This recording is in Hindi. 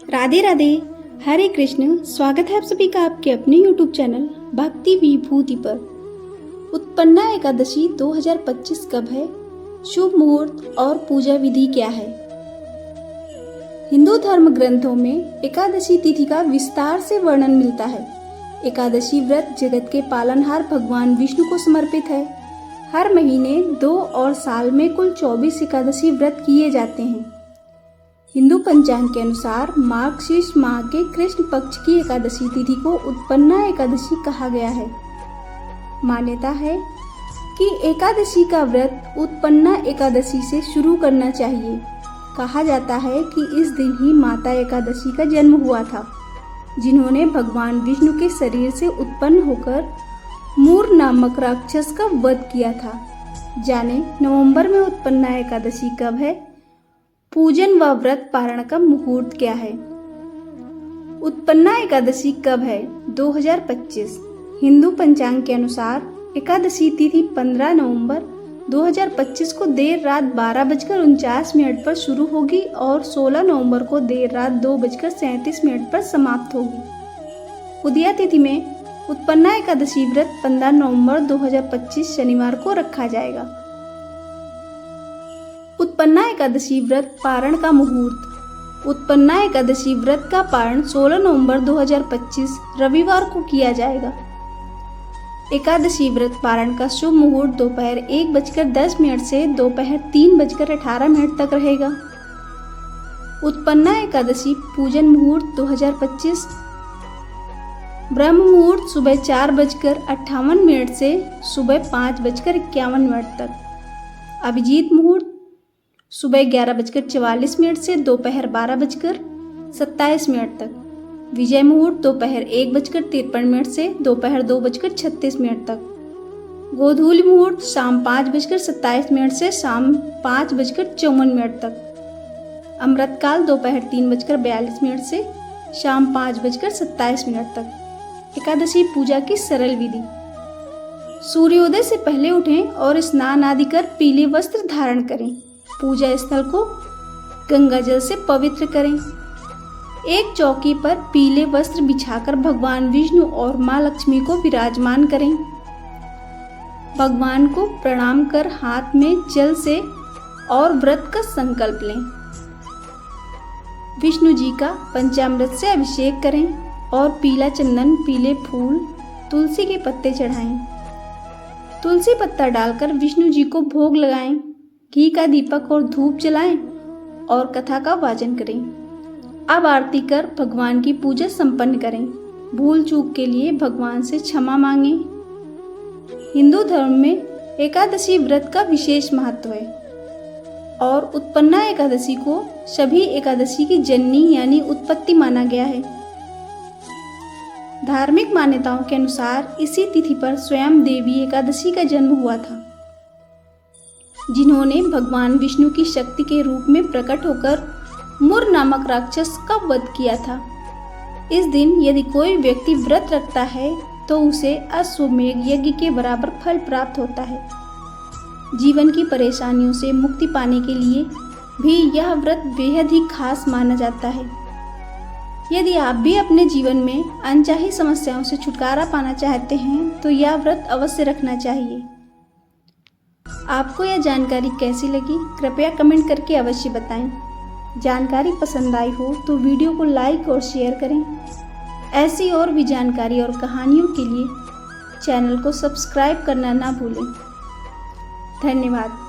राधे राधे, हरे कृष्ण। स्वागत है आप सभी का आपके अपने YouTube चैनल भक्ति विभूति पर। उत्पन्ना एकादशी 2025 कब है, शुभ मुहूर्त और पूजा विधि क्या है? हिंदू धर्म ग्रंथों में एकादशी तिथि का विस्तार से वर्णन मिलता है। एकादशी व्रत जगत के पालनहार भगवान विष्णु को समर्पित है। हर महीने 2 और साल में कुल 24 एकादशी व्रत किए जाते हैं। हिंदू पंचांग के अनुसार मार्गशीर्ष माह के कृष्ण पक्ष की एकादशी तिथि को उत्पन्ना एकादशी कहा गया है। मान्यता है कि एकादशी का व्रत उत्पन्ना एकादशी से शुरू करना चाहिए। कहा जाता है कि इस दिन ही माता एकादशी का जन्म हुआ था, जिन्होंने भगवान विष्णु के शरीर से उत्पन्न होकर मूर नामक राक्षस का वध किया था। जाने नवंबर में उत्पन्ना एकादशी कब है, पूजन व व्रत पारण का मुहूर्त क्या है? उत्पन्ना एकादशी कब है? 2025। हिंदू पंचांग के अनुसार एकादशी तिथि 15 नवंबर 2025 को देर रात 12:49 पर शुरू होगी और 16 नवंबर को देर रात 2:37 पर समाप्त होगी। उदया तिथि में उत्पन्ना एकादशी व्रत 15 नवंबर 2025 शनिवार को रखा जाएगा। उत्पन्ना एकादशी व्रत पारण का मुहूर्त। उत्पन्ना एकादशी व्रत का पारण 16 नवंबर 2025 रविवार को किया जाएगा। एकादशी व्रत पारण का शुभ मुहूर्त दोपहर 1:10 से दोपहर 3:18 तक रहेगा। उत्पन्ना एकादशी पूजन मुहूर्त 2025 ब्रह्म मुहूर्त सुबह 4:58 से सुबह 5:51 तक। अभिजीत मुहूर्त सुबह 11:44 से दोपहर 12:27 तक। विजय मुहूर्त दोपहर 1:53 से दोपहर 2:36 तक। गोधूली मुहूर्त शाम 5:27 से शाम 5:54 तक। अमृतकाल दोपहर 3:42 से शाम 5:27 तक। एकादशी पूजा की सरल विधि। सूर्योदय से पहले उठें और स्नान आदि कर पीले वस्त्र धारण करें। पूजा स्थल को गंगा जल से पवित्र करें। एक चौकी पर पीले वस्त्र बिछाकर भगवान विष्णु और मां लक्ष्मी को विराजमान करें। भगवान को प्रणाम कर हाथ में जल से और व्रत का संकल्प लें। विष्णु जी का पंचामृत से अभिषेक करें और पीला चंदन, पीले फूल, तुलसी के पत्ते चढ़ाएं। तुलसी पत्ता डालकर विष्णु जी को भोग लगाएं। घी का दीपक और धूप जलाएं और कथा का वाचन करें। अब आरती कर भगवान की पूजा संपन्न करें। भूल चूक के लिए भगवान से क्षमा मांगें। हिंदू धर्म में एकादशी व्रत का विशेष महत्व है और उत्पन्ना एकादशी को सभी एकादशी की जननी यानी उत्पत्ति माना गया है। धार्मिक मान्यताओं के अनुसार इसी तिथि पर स्वयं देवी एकादशी का जन्म हुआ था, जिन्होंने भगवान विष्णु की शक्ति के रूप में प्रकट होकर मूर नामक राक्षस का वध किया था। इस दिन यदि कोई व्यक्ति व्रत रखता है तो उसे अश्वमेध यज्ञ के बराबर फल प्राप्त होता है। जीवन की परेशानियों से मुक्ति पाने के लिए भी यह व्रत बेहद ही खास माना जाता है। यदि आप भी अपने जीवन में अनचाही समस्याओं से छुटकारा पाना चाहते हैं तो यह व्रत अवश्य रखना चाहिए। आपको यह जानकारी कैसी लगी, कृपया कमेंट करके अवश्य बताएं। जानकारी पसंद आई हो तो वीडियो को लाइक और शेयर करें। ऐसी और भी जानकारी और कहानियों के लिए चैनल को सब्सक्राइब करना ना भूलें। धन्यवाद।